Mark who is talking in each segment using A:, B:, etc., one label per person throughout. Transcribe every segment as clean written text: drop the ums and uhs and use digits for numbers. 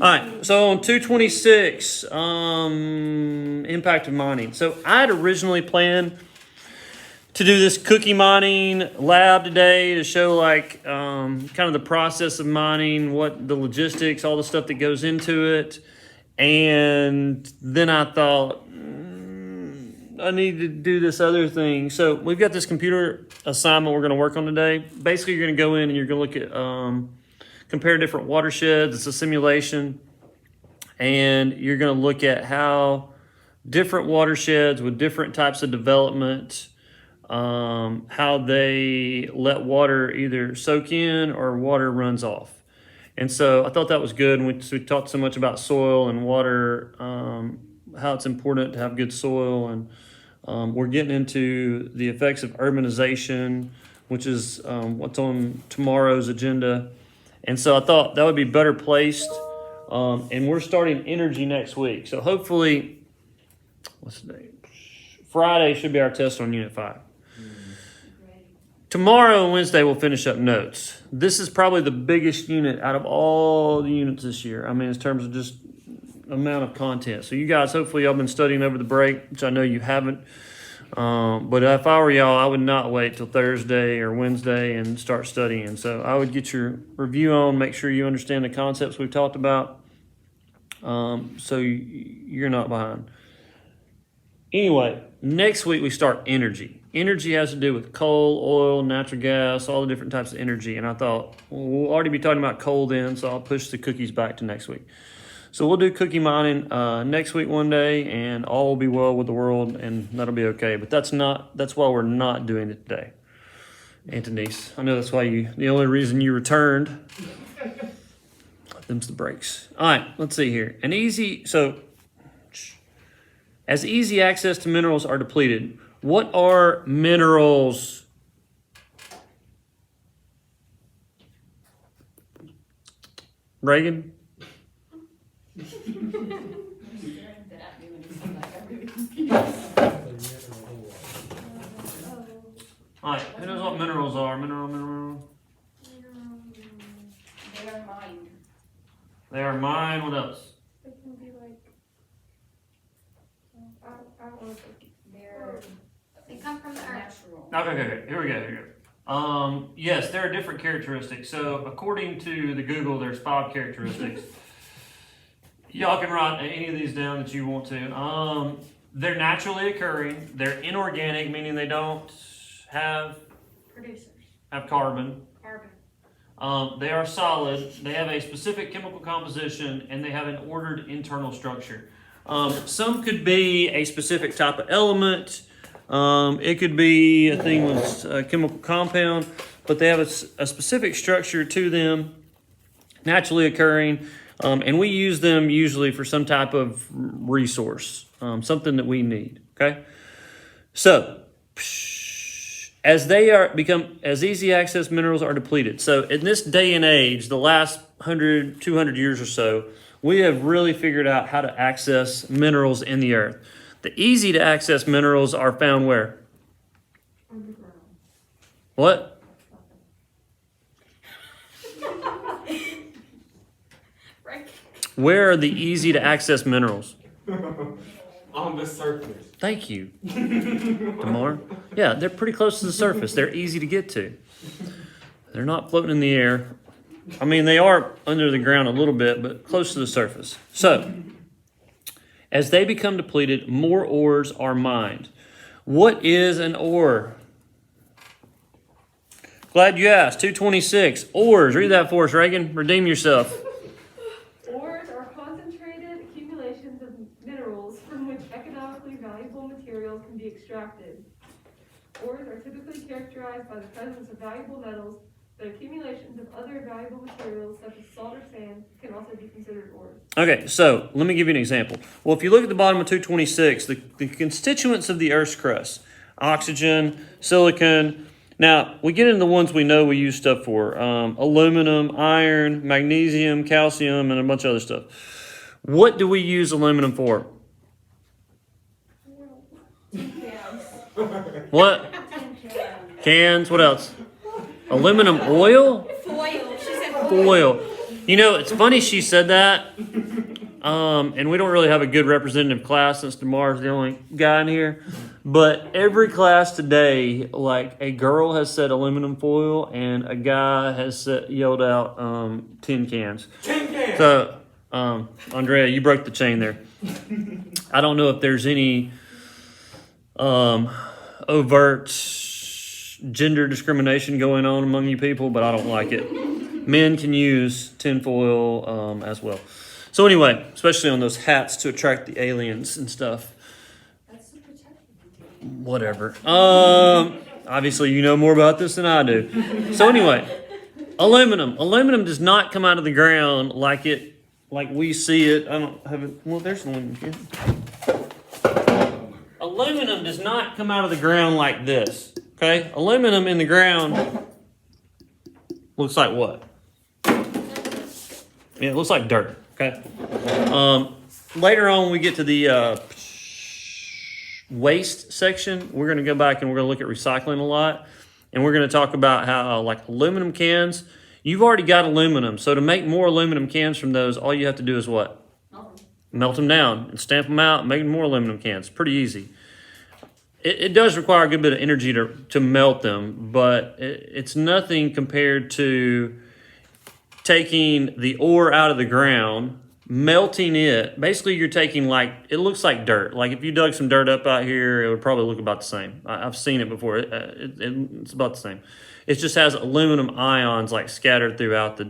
A: right, so on 226, impact of mining. So I had originally planned to do this cookie mining lab today to show like kind of the process of mining, what the logistics, all the stuff that goes into it. And then I thought, I need to do this other thing. So we've got this computer assignment we're going to work on today. Basically, you're going to go in and you're going to look at, compare different watersheds. It's a simulation. And you're going to look at how different watersheds with different types of development, how they let water either soak in or water runs off. And so I thought that was good. And we talked so much about soil and water, how it's important to have good soil. And we're getting into the effects of urbanization, which is what's on tomorrow's agenda. And so I thought that would be better placed. And we're starting energy next week. So hopefully, what's the date? Friday should be our test on Unit 5. Tomorrow and Wednesday, we'll finish up notes. This is probably the biggest unit out of all the units this year. I mean, in terms of just amount of content. So you guys, hopefully y'all been studying over the break, which I know you haven't. But if I were y'all, I would not wait till Thursday or Wednesday and start studying. So I would get your review on, make sure you understand the concepts we've talked about, so you're not behind. Anyway, next week we start energy. Energy has to do with coal, oil, natural gas, all the different types of energy. And I thought, well, we'll already be talking about coal then, so I'll push the cookies back to next week. So we'll do cookie mining next week one day, and all will be well with the world, and that'll be okay. But that's why we're not doing it today. Antonise, I know that's why the only reason you returned. Them's the breaks. All right, let's see here. As easy access to minerals are depleted, what are minerals? Reagan? All right, who knows what minerals are? Mineral.
B: They are mined.
A: They are mined. What else?
C: It can be like, I don't know if
B: They come from the natural.
A: Okay. Here we go. Yes, there are different characteristics. So according to the Google, there's 5 characteristics. Y'all can write any of these down that you want to. They're naturally occurring. They're inorganic, meaning they don't have carbon. They are solid. They have a specific chemical composition, and they have an ordered internal structure. Some could be a specific type of element. It could be a thing with a chemical compound, but they have a specific structure to them, naturally occurring, and we use them usually for some type of resource, something that we need. Okay, so as easy access minerals are depleted. So in this day and age, the last 100, 200 years or so, we have really figured out how to access minerals in the earth. The easy to access minerals are found where?
C: underground.
A: What?
B: Right.
A: Where are the easy to access minerals?
D: On the surface.
A: Thank you, Damar. Yeah, they're pretty close to the surface. They're easy to get to. They're not floating in the air. I mean, they are under the ground a little bit, but close to the surface. So, as they become depleted, more ores are mined. What is an ore? Glad you asked. 226. Ores. Read that for us, Reagan. Redeem yourself.
C: Ores are concentrated accumulations of minerals from which economically valuable materials can be extracted. Ores are typically characterized by the presence of valuable metals, but accumulations of other valuable materials such as salt or sand can also be considered ores.
A: Okay, so let me give you an example. Well, if you look at the bottom of 226, the constituents of the Earth's crust, oxygen, silicon. Now, we get into the ones we know we use stuff for. Aluminum, iron, magnesium, calcium, and a bunch of other stuff. What do we use aluminum for? What? Cans. What else? Aluminum oil?
B: Foil. She said
A: Foil. You know, it's funny she said that. And we don't really have a good representative class since DeMar's the only guy in here. But every class today, like a girl has said aluminum foil and a guy has yelled out tin cans.
D: Tin can.
A: So, Andrea, you broke the chain there. I don't know if there's any overt gender discrimination going on among you people, but I don't like it. Men can use tinfoil as well. So anyway, especially on those hats to attract the aliens and stuff. Whatever. Obviously you know more about this than I do. So anyway, aluminum. Aluminum does not come out of the ground like we see it. I don't have it. Well, there's an aluminum can. Aluminum does not come out of the ground like this. Okay? Aluminum in the ground looks like what? Yeah, it looks like dirt. Okay. Later on, when we get to the waste section, we're going to go back and we're going to look at recycling a lot. And we're going to talk about how, like aluminum cans, you've already got aluminum. So to make more aluminum cans from those, all you have to do is what? Melt them down and stamp them out and make more aluminum cans. Pretty easy. It does require a good bit of energy to melt them, but it's nothing compared to taking the ore out of the ground, melting it. Basically, you're taking it looks like dirt. Like if you dug some dirt up out here, it would probably look about the same. I've seen it before. It's about the same. It just has aluminum ions like scattered throughout the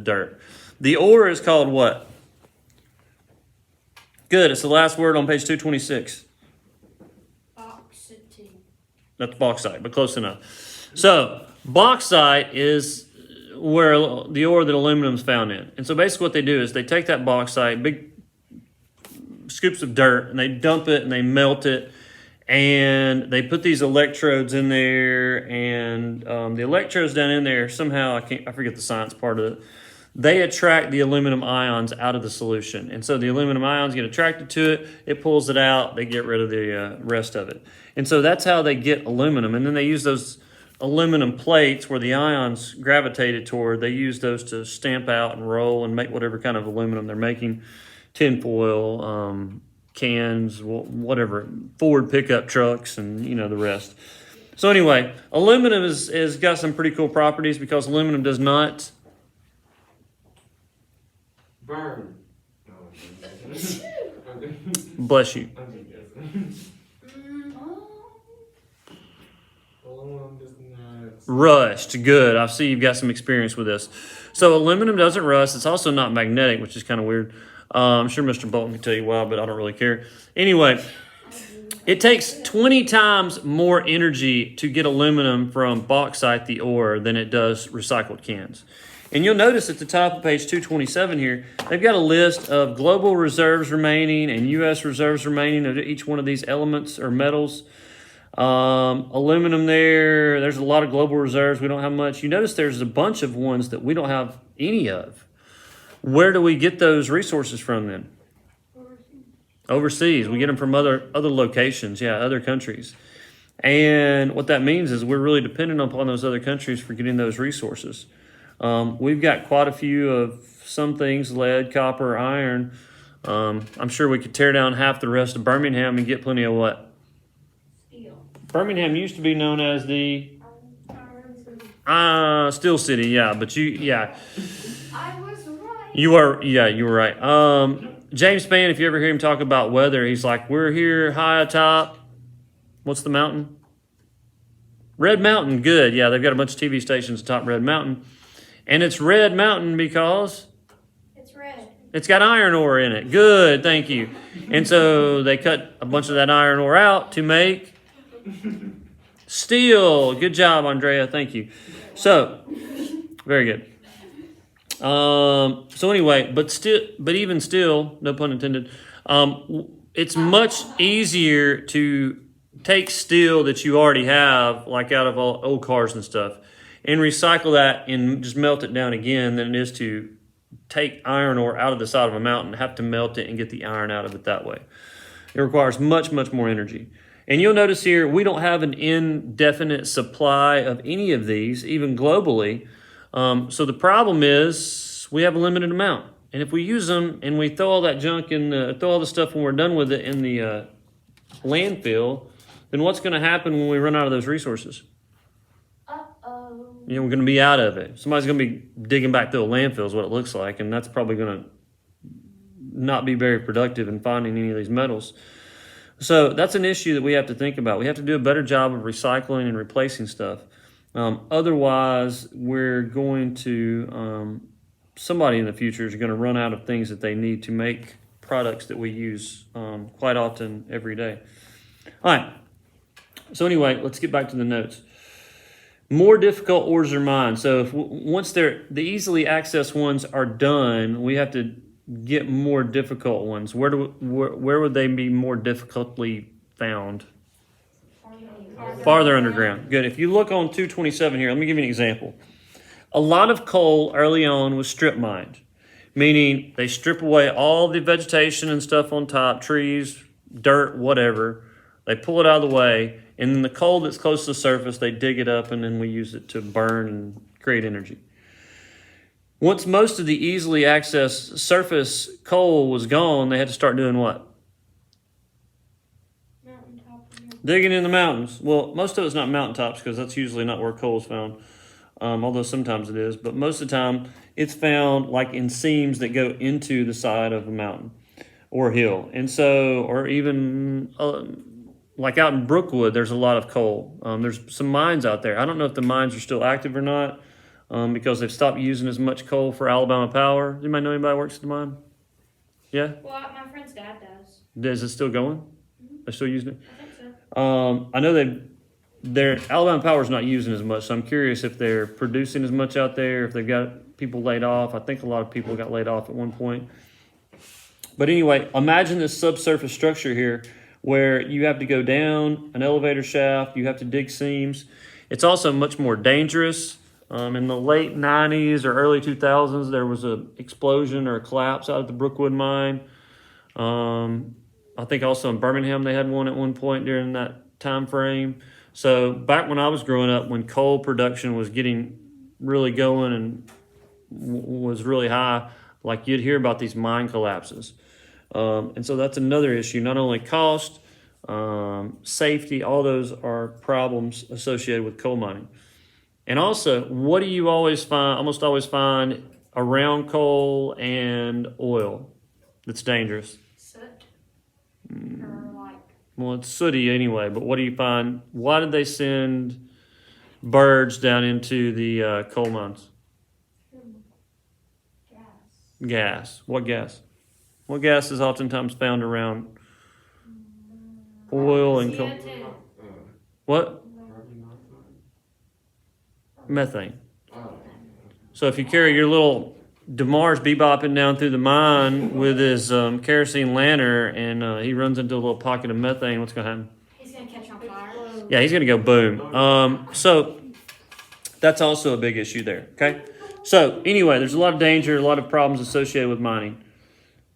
A: dirt. The ore is called what? Good. It's the last word on page 226. That's bauxite, but close enough. So bauxite is where the ore that aluminum is found in. And so basically what they do is they take that bauxite, big scoops of dirt, and they dump it and they melt it. And they put these electrodes in there, and the electrodes down in there, somehow, I forget the science part of it, they attract the aluminum ions out of the solution. And so the aluminum ions get attracted to it, it pulls it out, they get rid of the rest of it. And so that's how they get aluminum. And then they use those aluminum plates where the ions gravitated toward, they use those to stamp out and roll and make whatever kind of aluminum they're making, tinfoil, cans, whatever, Ford pickup trucks, and the rest. So anyway, aluminum has got some pretty cool properties because aluminum does not
D: burn.
A: bless you. Rust. Good. I see you've got some experience with this. So aluminum doesn't rust. It's also not magnetic, which is kind of weird. I'm sure Mr. Bolton can tell you why, but I don't really care. Anyway, it takes 20 times more energy to get aluminum from bauxite, the ore, than it does recycled cans. And you'll notice at the top of page 227 here, they've got a list of global reserves remaining and U.S. reserves remaining of each one of these elements or metals. Aluminum there's a lot of global reserves. We don't have much. You notice there's a bunch of ones that we don't have any of. Where do we get those resources from then? Overseas. We get them from other locations, other countries. And what that means is we're really dependent upon those other countries for getting those resources. We've got quite a few of some things, lead, copper, iron. I'm sure we could tear down half the rest of Birmingham and get plenty of what? Birmingham used to be known as the Steel City, but
B: I was right.
A: you were right. James Spann, if you ever hear him talk about weather, he's like, we're here high atop, what's the mountain? Red Mountain, good. Yeah, they've got a bunch of TV stations atop Red Mountain. And it's Red Mountain because
B: It's red.
A: it's got iron ore in it. Good, thank you. And so they cut a bunch of that iron ore out to make steel. Good job, Andrea. Thank you. So, very good. So anyway, but even still, no pun intended, it's much easier to take steel that you already have, like out of old cars and stuff, and recycle that and just melt it down again than it is to take iron ore out of the side of a mountain, have to melt it and get the iron out of it that way. It requires much, much more energy. And you'll notice here, we don't have an indefinite supply of any of these, even globally. So the problem is we have a limited amount. And if we use them and we throw all that junk in, throw all the stuff when we're done with it in the landfill, then what's going to happen when we run out of those resources?
B: Uh-oh.
A: You know, we're going to be out of it. Somebody's going to be digging back through a landfill is what it looks like, and that's probably going to not be very productive in finding any of these metals. So that's an issue that we have to think about. We have to do a better job of recycling and replacing stuff. Otherwise, we're going to, somebody in the future is going to run out of things that they need to make products that we use quite often every day. All right. So anyway, let's get back to the notes. More difficult ores are mined. So if once the easily accessed ones are done, we have to get more difficult ones. Where would they be more difficultly found? Farther underground. Good. If you look on 227 here, let me give you an example. A lot of coal early on was strip mined, meaning they strip away all the vegetation and stuff on top, trees, dirt, whatever. They pull it out of the way, and then the coal that's close to the surface, they dig it up, and then we use it to burn and create energy. Once most of the easily accessed surface coal was gone, they had to start doing what? Digging in the mountains. Well, most of it's not mountaintops because that's usually not where coal is found, although sometimes it is. But most of the time, it's found like in seams that go into the side of a mountain or hill. And so, or even like out in Brookwood, there's a lot of coal. There's some mines out there. I don't know if the mines are still active or not because they've stopped using as much coal for Alabama Power. Does anybody know anybody who works at the mine? Yeah?
B: Well, my friend's dad does.
A: Is it still going?
B: Mm-hmm.
A: They're still using it?
B: I think so.
A: I know their Alabama Power's not using as much, so I'm curious if they're producing as much out there, if they've got people laid off. I think a lot of people got laid off at one point. But anyway, imagine this subsurface structure here where you have to go down an elevator shaft, you have to dig seams. It's also much more dangerous. In the late 90s or early 2000s, there was an explosion or a collapse out at the Brookwood mine. I think also in Birmingham they had one at one point during that time frame. So back when I was growing up, when coal production was getting really going and was really high, like you'd hear about these mine collapses. And so that's another issue, not only cost, safety, all those are problems associated with coal mining. And also, what do you almost always find around coal and oil that's dangerous?
B: Soot. Or like.
A: Well, it's sooty anyway, but what do you find? Why did they send birds down into the coal mines?
B: Gas.
A: Gas. What gas? What gas is oftentimes found around oil and coal?
B: CO2.
A: What? Methane. So if you carry your little DeMar's bebopping down through the mine with his kerosene lantern and he runs into a little pocket of methane, what's going to happen?
B: He's gonna catch on fire.
A: Yeah, he's going to go boom. So that's also a big issue there, okay? So anyway, there's a lot of danger, a lot of problems associated with mining.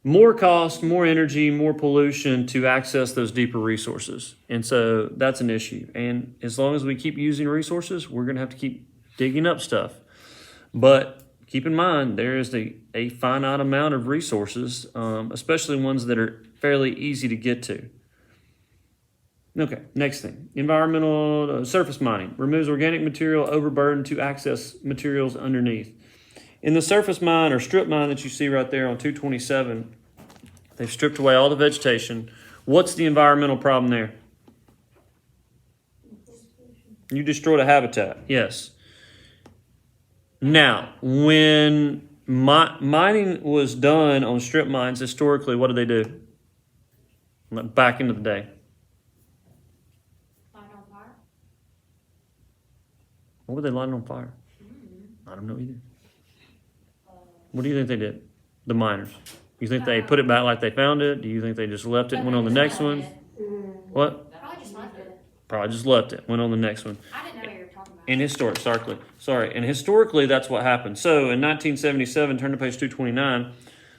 A: More cost, more energy, more pollution to access those deeper resources. And so that's an issue. And as long as we keep using resources, we're going to have to keep digging up stuff. But keep in mind, there is a finite amount of resources, especially ones that are fairly easy to get to. Okay, next thing. Environmental surface mining. Removes organic material overburdened to access materials underneath. In the surface mine or strip mine that you see right there on 227, they've stripped away all the vegetation. What's the environmental problem there? You destroyed a habitat, yes. Now, when mining was done on strip mines historically, what did they do? Back into the day.
B: Light on fire.
A: What were they lighting on fire? I don't know either. What do you think they did? The miners. You think they put it back like they found it? Do you think they just left it and went on the next one? What?
B: Probably just left it.
A: Probably just left it, went on the next one.
B: I didn't know what you were talking about.
A: And historically, that's what happened. So in 1977, turn to page 229,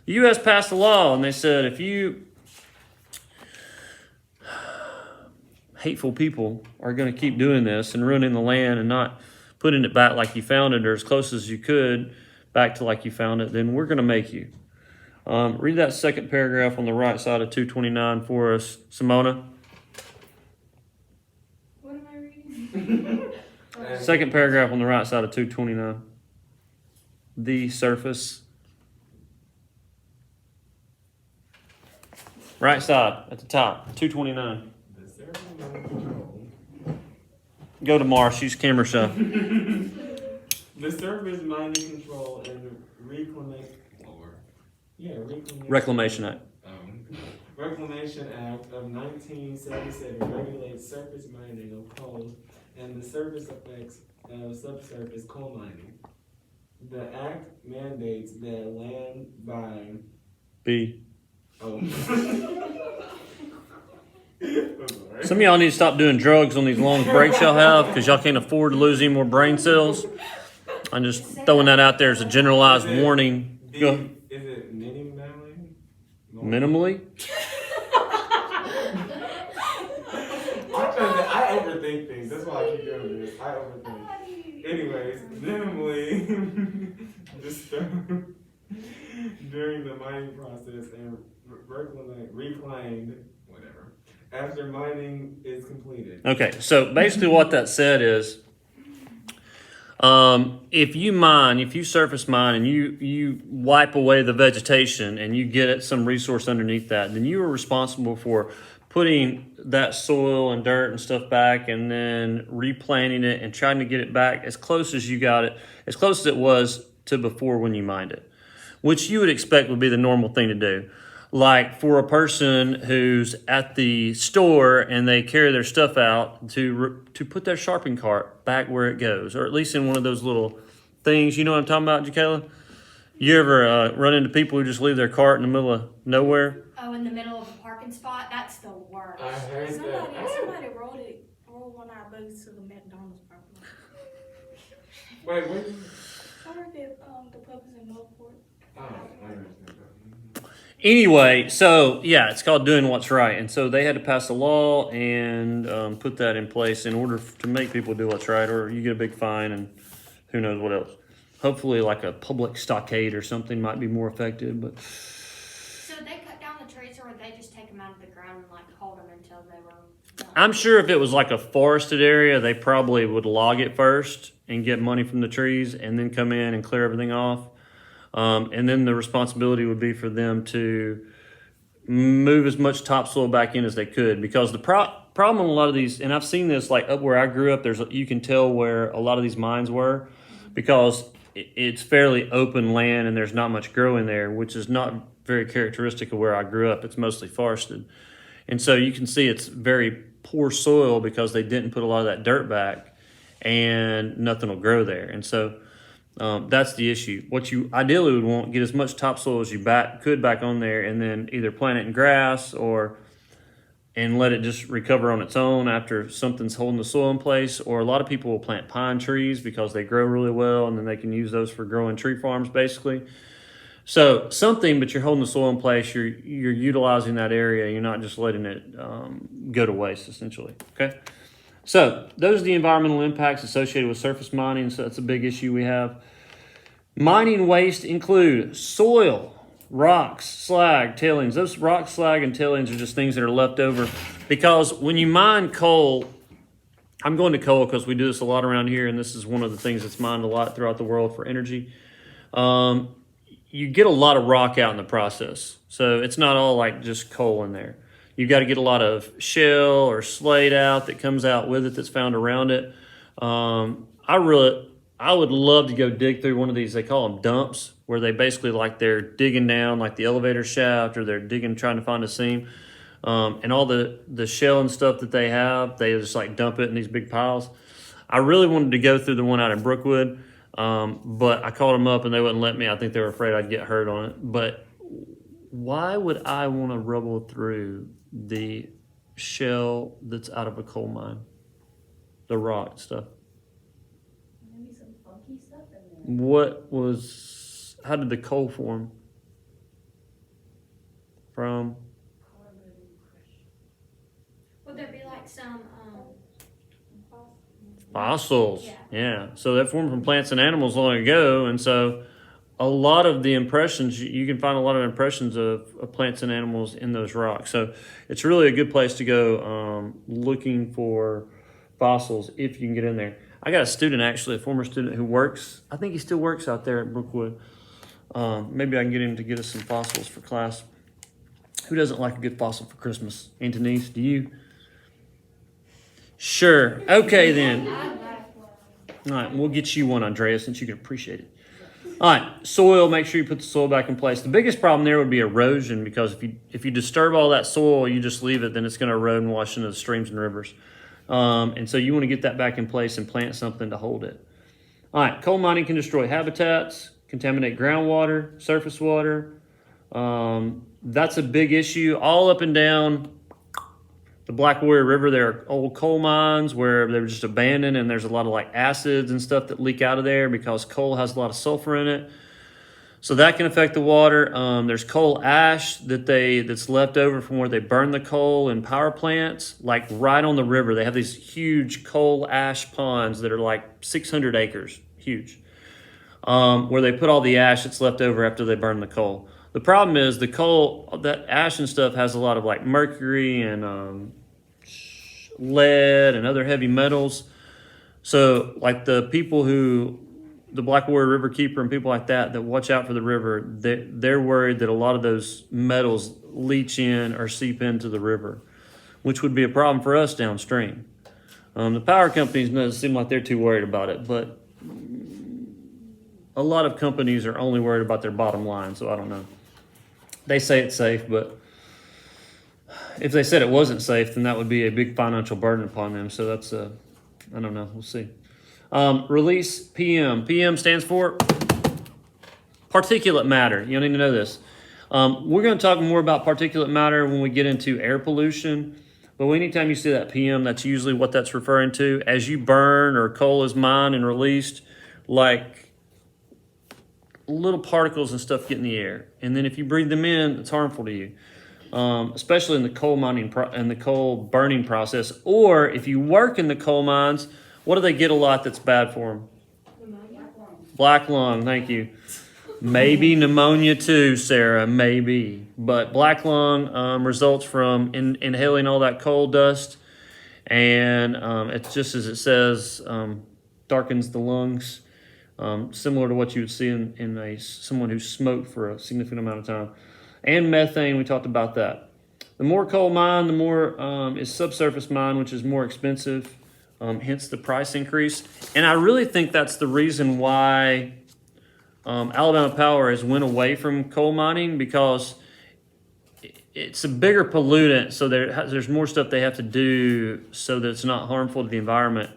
A: the U.S. passed a law, and they said if you hateful people are going to keep doing this and ruining the land and not putting it back like you found it or as close as you could back to like you found it, then we're going to make you. Read that second paragraph on the right side of 229 for us, Simona.
C: What am I reading?
A: Second paragraph on the right side of 229. The surface. Right side at the top, 229.
D: The surface mining control.
A: Go to Mars, she's camera shy.
D: The surface mining control and
A: Reclamation Act.
D: Reclamation Act of 1977 regulates surface mining of coal and the surface effects of subsurface coal mining. The act mandates that land by
A: B.
D: Oh.
A: Some of y'all need to stop doing drugs on these long breaks y'all have because y'all can't afford to lose any more brain cells. I'm just throwing that out there as a generalized warning. Go.
D: Is it minimally?
A: Minimally?
D: I overthink things. That's why I keep doing this. I overthink. Anyways, minimally disturbed during the mining process and reclaimed, whatever, after mining is completed.
A: Okay, so basically what that said is, if you surface mine and you wipe away the vegetation and you get at some resource underneath that, then you are responsible for putting that soil and dirt and stuff back and then replanting it and trying to get it back as close as you got it, as close as it was to before when you mined it, which you would expect would be the normal thing to do. Like for a person who's at the store and they carry their stuff out to put their shopping cart back where it goes, or at least in one of those little things. You know what I'm talking about, Jacayla? You ever run into people who just leave their cart in the middle of nowhere?
B: Oh, in the middle of a parking spot? That's the worst.
D: I heard that.
E: Somebody rolled one of our boats to the McDonald's parking lot.
D: Wait.
E: I work at the Publix in Northport.
D: Oh, I understand that.
A: Anyway, so yeah, it's called doing what's right. And so they had to pass a law and put that in place in order to make people do what's right, or you get a big fine and who knows what else. Hopefully like a public stockade or something might be more effective, but
B: So they cut down the trees, or would they just take them out of the ground and like hold them until they were done?
A: I'm sure if it was like a forested area, they probably would log it first and get money from the trees and then come in and clear everything off. And then the responsibility would be for them to move as much topsoil back in as they could, because the problem on a lot of these, and I've seen this like up where I grew up, you can tell where a lot of these mines were because it's fairly open land and there's not much growing there, which is not very characteristic of where I grew up. It's mostly forested. And so you can see it's very poor soil because they didn't put a lot of that dirt back and nothing will grow there. And so that's the issue. What you ideally would want, get as much topsoil as you could back on there, and then either plant it in grass and let it just recover on its own after something's holding the soil in place. Or a lot of people will plant pine trees because they grow really well, and then they can use those for growing tree farms basically. So something, but you're holding the soil in place, you're utilizing that area, you're not just letting it go to waste essentially, okay? So those are the environmental impacts associated with surface mining. So that's a big issue we have. Mining waste include soil, rocks, slag, tailings. Those rocks, slag, and tailings are just things that are left over. Because when you mine coal, I'm going to coal because we do this a lot around here, and this is one of the things that's mined a lot throughout the world for energy. You get a lot of rock out in the process. So it's not all like just coal in there. You've got to get a lot of shell or slate out that comes out with it that's found around it. I would love to go dig through one of these, they call them dumps, where they basically like they're digging down like the elevator shaft, or they're digging, trying to find a seam. And all the shell and stuff that they have, they just like dump it in these big piles. I really wanted to go through the one out in Brookwood, but I called them up and they wouldn't let me. I think they were afraid I'd get hurt on it. But why would I want to rubble through the shell that's out of a coal mine? The rock stuff.
E: Maybe some funky stuff in there.
A: How did the coal form? From?
B: Would there be like some,
A: Fossils.
B: Yeah.
A: Yeah. So that formed from plants and animals long ago. And so a lot of the impressions, you can find a lot of impressions of plants and animals in those rocks. So it's really a good place to go looking for fossils if you can get in there. I got a student, actually, a former student who works, I think he still works out there at Brookwood. Maybe I can get him to get us some fossils for class. Who doesn't like a good fossil for Christmas? Antonise, do you? Sure. Okay, then. All right, we'll get you one, Andrea, since you can appreciate it. All right, soil, make sure you put the soil back in place. The biggest problem there would be erosion, because if you disturb all that soil, you just leave it, then it's going to erode and wash into the streams and rivers. And so you want to get that back in place and plant something to hold it. All right, coal mining can destroy habitats, contaminate groundwater, surface water. That's a big issue. All up and down the Black Warrior River, there are old coal mines where they were just abandoned, and there's a lot of like acids and stuff that leak out of there because coal has a lot of sulfur in it. So that can affect the water. There's coal ash that's left over from where they burn the coal in power plants, like right on the river. They have these huge coal ash ponds that are like 600 acres, huge, where they put all the ash that's left over after they burn the coal. The problem is the coal, that ash and stuff has a lot of like mercury and lead and other heavy metals. So like the Black Warrior River Keeper and people like that watch out for the river, they're worried that a lot of those metals leach in or seep into the river, which would be a problem for us downstream. The power companies doesn't seem like they're too worried about it, but a lot of companies are only worried about their bottom line, so I don't know. They say it's safe, but if they said it wasn't safe, then that would be a big financial burden upon them. So that's, I don't know, we'll see. Release PM. PM stands for particulate matter. You don't need to know this. We're going to talk more about particulate matter when we get into air pollution. But anytime you see that PM, that's usually what that's referring to. As you burn or coal is mined and released, like little particles and stuff get in the air. And then if you breathe them in, it's harmful to you. Especially in the coal mining and the coal burning process. Or if you work in the coal mines, what do they get a lot that's bad for them? Black lung, thank you. Maybe pneumonia too, Sarah, maybe. But black lung results from inhaling all that coal dust. And it's just as it says, darkens the lungs. Similar to what you would see in someone who smoked for a significant amount of time. And methane, we talked about that. The more coal mined, the more is subsurface mine, which is more expensive, hence the price increase. And I really think that's the reason why Alabama Power has went away from coal mining, because it's a bigger pollutant, so there's more stuff they have to do so that it's not harmful to the environment.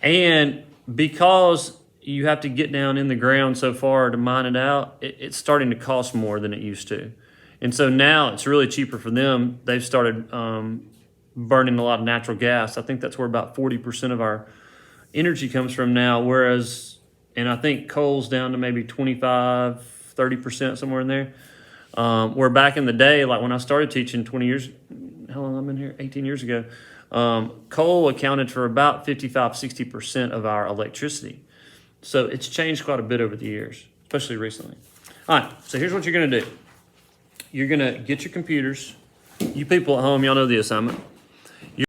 A: And because you have to get down in the ground so far to mine it out, it's starting to cost more than it used to. And so now it's really cheaper for them. They've started burning a lot of natural gas. I think that's where about 40% of our energy comes from now, whereas, and I think coal's down to maybe 25, 30%, somewhere in there. Where back in the day, like when I started teaching 20 years, how long have I been here? 18 years ago, coal accounted for about 55, 60% of our electricity. So it's changed quite a bit over the years, especially recently. All right, so here's what you're going to do. You're going to get your computers. You people at home, y'all know the assignment.